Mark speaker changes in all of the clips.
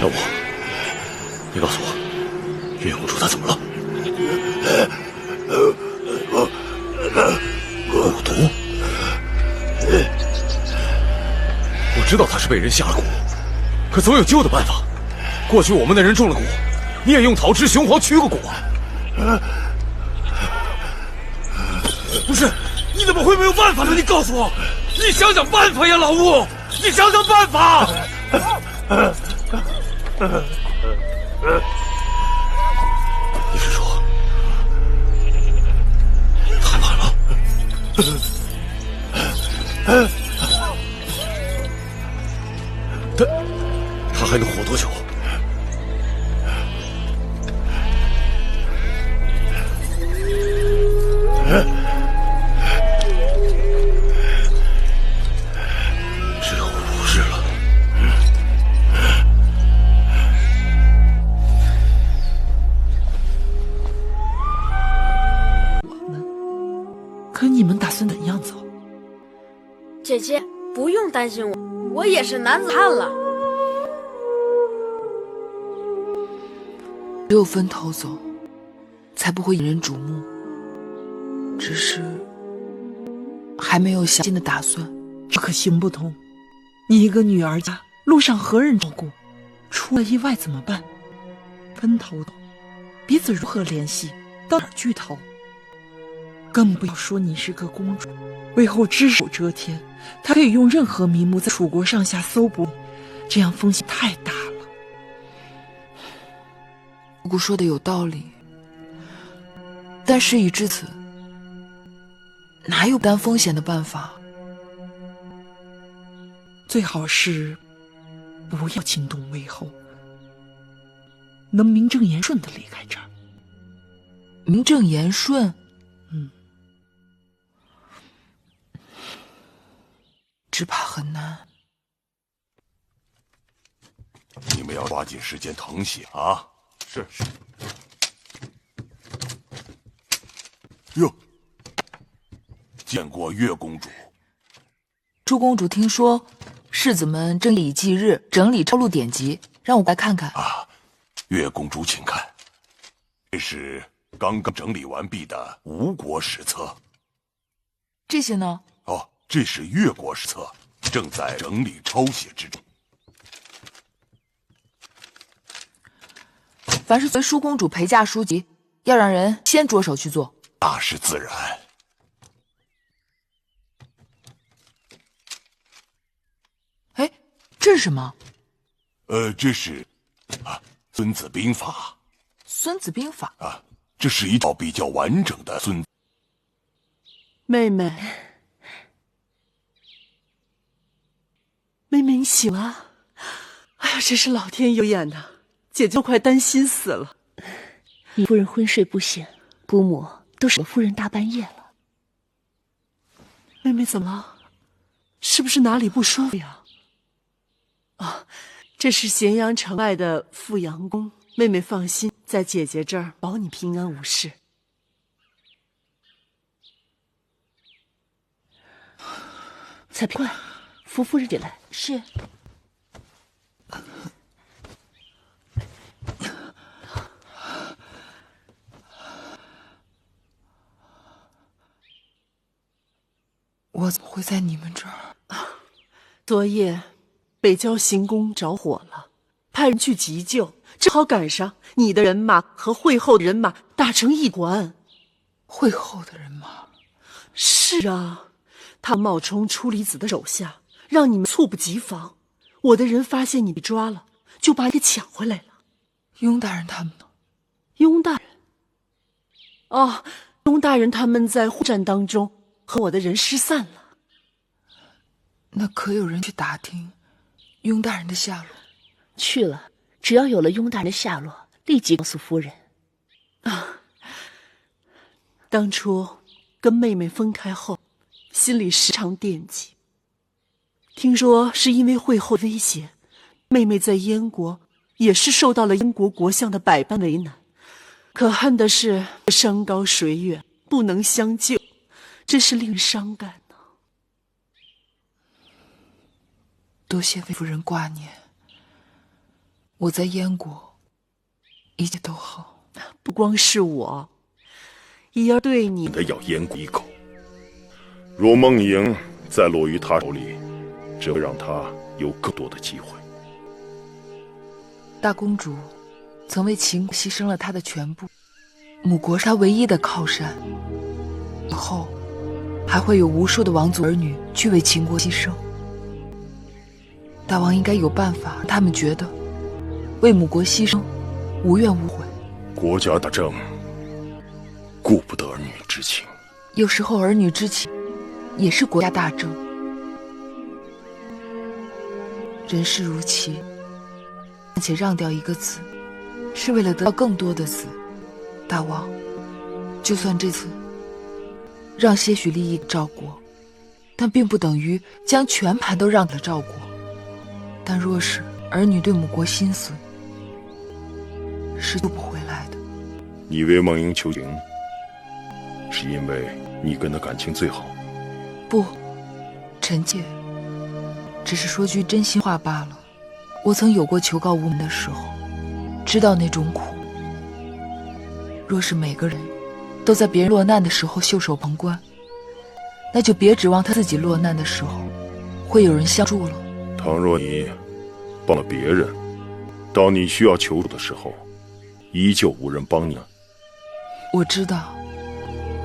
Speaker 1: 小五，你告诉我，月公主她怎么了？蛊毒？我知道她是被人下了蛊，可总有救的办法。过去我们的人中了蛊，你也用桃枝、雄黄驱过蛊啊？不是，你怎么会没有办法呢？你告诉我，你想想办法呀，老吴，你想想办法。你是说太晚了？他还能活多久？只有5日了。
Speaker 2: 可你们打算怎样走？
Speaker 3: 姐姐，不用担心我，我也是男子汉了。
Speaker 4: 只有分头走，才不会引人瞩目。只是还没有详尽的打算。
Speaker 2: 这可行不通。你一个女儿家，路上何人照顾？出了意外怎么办？分头走，彼此如何联系？到哪儿聚头？更不要说你是个公主，魏后只手遮天，她可以用任何名目在楚国上下搜捕你，这样风险太大了。
Speaker 4: 姑姑说的有道理，但事已至此，哪有不担风险的办法？
Speaker 2: 最好是不要惊动魏后，能名正言顺地离开这儿。
Speaker 4: 名正言顺？只怕很难。
Speaker 5: 你们要抓紧时间誊写啊！是。哟，见过月公主。
Speaker 4: 朱公主听说世子们正以继日整理抄录典籍，让我来看看。
Speaker 5: 啊，月公主请看，这是刚刚整理完毕的吴国史册。
Speaker 4: 这些呢？
Speaker 5: 哦，这是越国史册，正在整理抄写之中。
Speaker 4: 凡是随舒公主陪嫁书籍，要让人先着手去做。
Speaker 5: 那是自然。
Speaker 4: 哎，这是什么？
Speaker 5: 这是《孙子兵法》。
Speaker 4: 孙子兵法
Speaker 5: 啊，这是一套比较完整的孙。
Speaker 2: 妹妹，妹妹，你醒了！哎呀，真是老天有眼呐！姐姐都快担心死了。
Speaker 6: 你夫人昏睡不醒，姑母都守了夫人大半夜了。
Speaker 2: 妹妹怎么了？是不是哪里不舒服呀？啊，这是咸阳城外的富阳宫。妹妹放心，在姐姐这儿保你平安无事。
Speaker 6: 彩萍，快扶夫人起来。
Speaker 4: 是。我怎么会在你们这儿？
Speaker 2: 昨夜北郊行宫着火了，派人去急救，正好赶上你的人马和会后的人马打成一团。
Speaker 4: 会后的人马？
Speaker 2: 是啊，他冒充出离子的手下，让你们猝不及防。我的人发现你被抓了，就把你给抢回来了。
Speaker 4: 雍大人他们呢？
Speaker 2: 雍大人？哦，雍大人他们在会战当中和我的人失散了。
Speaker 4: 那可有人去打听雍大人的下落？
Speaker 6: 去了，只要有了雍大人的下落，立即告诉夫人。
Speaker 2: 啊，当初跟妹妹分开后，心里时常惦记。听说是因为会后威胁，妹妹在燕国也是受到了燕国国相的百般为难。可恨的是山高水远，不能相救，真是令人伤感呢。
Speaker 4: 多谢魏夫人挂念，我在燕国，一切都好。
Speaker 2: 不光是我，怡儿对你
Speaker 7: 得要燕国一口。若梦莹再落于他手里，只会让他有更多的机会。
Speaker 4: 大公主曾为秦国牺牲了她的全部，母国是她唯一的靠山。以后还会有无数的王族儿女去为秦国牺牲。大王应该有办法让他们觉得为母国牺牲无怨无悔。
Speaker 7: 国家大政，顾不得儿女之情。
Speaker 4: 有时候儿女之情也是国家大政。人世如棋，暂且让掉一个子，是为了得到更多的子。大王，就算这次让些许利益给赵国，但并不等于将全盘都让给了赵国。但若是儿女对母国心思，是救不回来的。
Speaker 7: 你为梦莹求情，是因为你跟她感情最好？
Speaker 4: 不，臣妾只是说句真心话罢了。我曾有过求告无门的时候，知道那种苦。若是每个人都在别人落难的时候袖手旁观，那就别指望他自己落难的时候会有人相助了。
Speaker 7: 倘若你帮了别人，到你需要求助的时候，依旧无人帮你呢？
Speaker 4: 我知道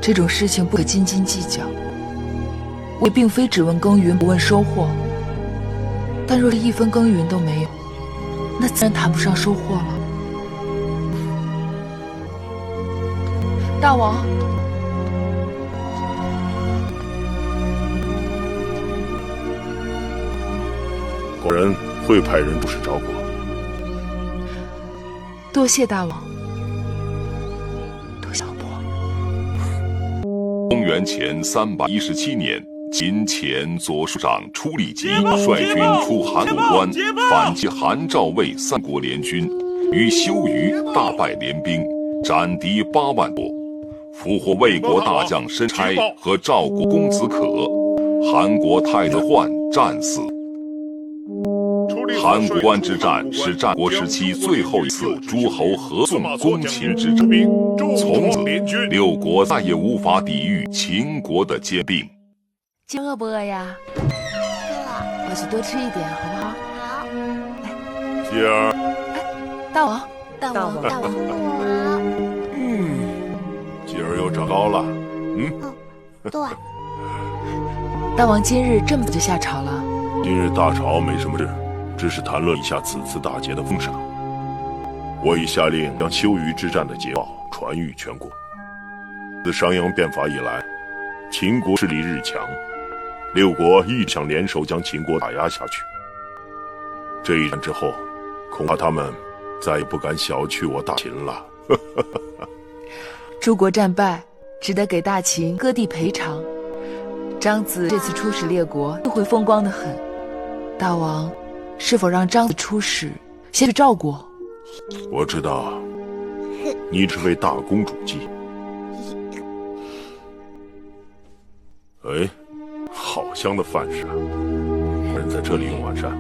Speaker 4: 这种事情不可斤斤计较，我也并非只问耕耘不问收获。但若是一分耕耘都没有，那自然谈不上收获了。大王，
Speaker 7: 国人会派人注视赵国。
Speaker 4: 多谢大王。多谢老婆。
Speaker 5: 公元前317年，秦前左庶长初立基率军出函谷关，反击韩赵魏三国联军，与修瑜大败联兵，斩敌8万多，俘获魏国大将申差和赵国公子可，韩国太子焕战死。函谷关之战是战国时期最后一次诸侯合纵攻秦之战，从此六国再也无法抵御秦国的兼并。
Speaker 4: 今饿不饿呀？饿，我去多吃一点，好不好？
Speaker 3: 好。
Speaker 7: 希儿，
Speaker 4: 大王，
Speaker 3: 大王，
Speaker 7: 希儿又长高了。
Speaker 3: 对。
Speaker 4: 大王今日这么早就下朝了？
Speaker 7: 今日大朝没什么事，只是谈论一下此次大捷的封赏。我已下令将修瑜之战的捷报传谕全国。自商鞅变法以来，秦国势力日强，六国一直想联手将秦国打压下去。这一战之后，恐怕他们再也不敢小觑我大秦了。
Speaker 4: 诸国战败，只得给大秦割地赔偿。张子这次出使列国，定会风光得很。大王是否让张子出使先去赵国？
Speaker 7: 我知道，你只为大公主计。哎，好香的饭食啊！人在这里用晚膳。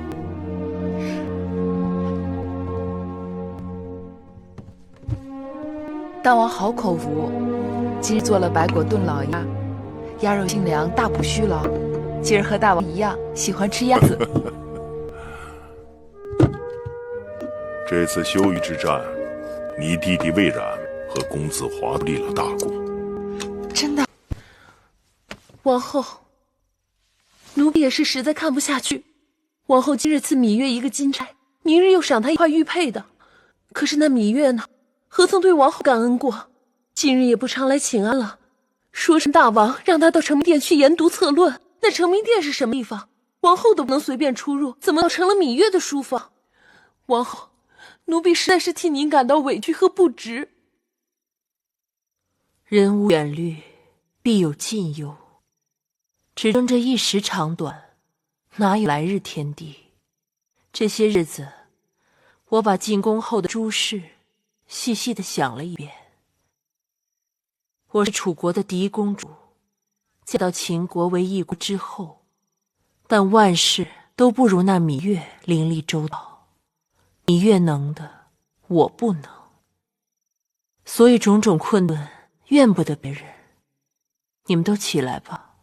Speaker 4: 大王好口福，今日做了白果炖老鸭，鸭肉清凉，大补虚劳。今儿和大王一样喜欢吃鸭子。
Speaker 7: 这次修瑜之战，你弟弟魏冉和公子华都立了大功。
Speaker 4: 真的？
Speaker 6: 王后，奴婢也是实在看不下去。王后今日赐芈月一个金钗，明日又赏她一块玉佩的。可是那芈月呢，何曾对王后感恩过？今日也不常来请安了，说是大王让她到承明殿去研读策论。那承明殿是什么地方？王后都不能随便出入，怎么成了芈月的书房？王后，奴婢实在是替您感到委屈和不值。
Speaker 8: 人无远虑，必有近忧。只争这一时长短，哪有来日天地？这些日子，我把进宫后的诸事细细的想了一遍。我是楚国的嫡公主，嫁到秦国为一国之后，但万事都不如那芈月伶俐周到。你越能的，我不能，所以种种困顿怨不得别人。你们都起来吧。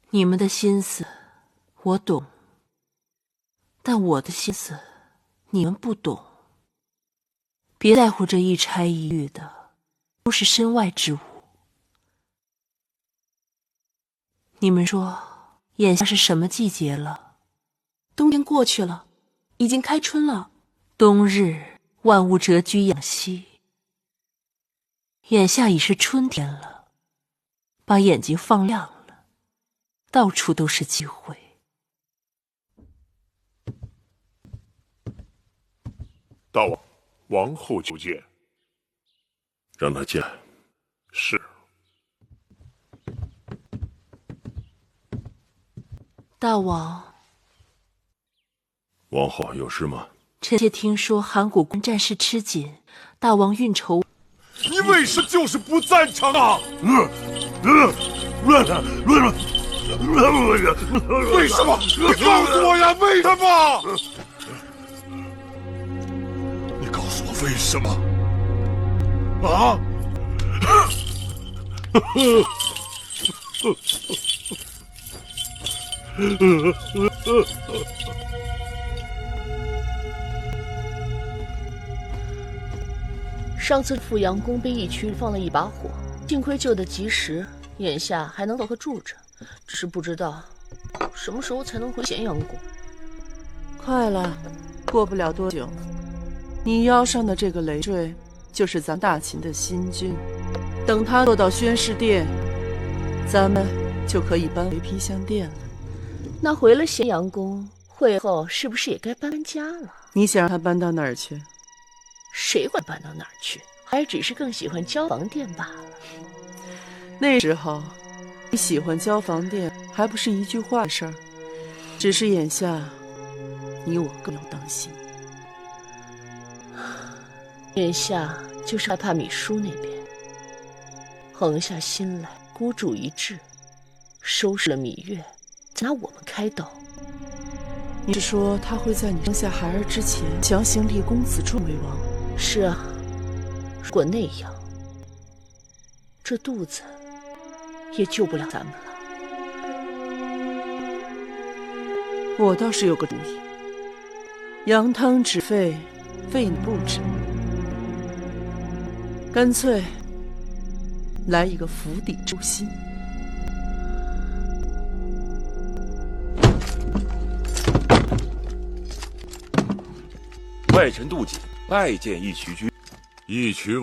Speaker 8: 你们的心思我懂，但我的心思你们不懂。别在乎这一拆一遇的，都是身外之物。你们说，眼下是什么季节了？
Speaker 2: 冬天过去了，已经开春了。
Speaker 8: 冬日万物蛰居养息，眼下已是春天了。把眼睛放亮了，到处都是机会。
Speaker 7: 大王，王后求见。让他见。是。
Speaker 8: 大王，
Speaker 7: 王后有事吗？
Speaker 8: 臣妾听说函谷关战事吃紧，大王运筹。
Speaker 1: 你为什么就是不赞成啊？为什么？你告诉我呀，为什么？你告诉我为什么？啊！
Speaker 6: 上次阜阳宫被义渠放了一把火，幸亏救得及时，眼下还能凑合住着，只是不知道什么时候才能回咸阳宫。
Speaker 2: 快了，过不了多久，你腰上的这个累赘就是咱大秦的新君。等他做到宣誓殿，咱们就可以搬回披香殿了。
Speaker 6: 那回了咸阳宫，会后是不是也该搬家了？
Speaker 2: 你想让他搬到哪儿去？
Speaker 6: 谁管搬到哪儿去？还只是更喜欢交房殿罢了。
Speaker 2: 那时候，你喜欢交房殿还不是一句话的事儿。只是眼下，你我更要当心。
Speaker 6: 眼下就是害怕米叔那边横下心来，孤注一掷，收拾了芈月，再拿我们开刀。
Speaker 2: 你是说他会在你生下孩儿之前强行立公子重为王？
Speaker 6: 是啊，如果那样，这肚子也救不了咱们了。
Speaker 2: 我倒是有个主意，羊汤止沸，沸你不止，干脆来一个釜底抽薪。
Speaker 9: 外臣杜瑾拜见义渠君。
Speaker 7: 义渠王。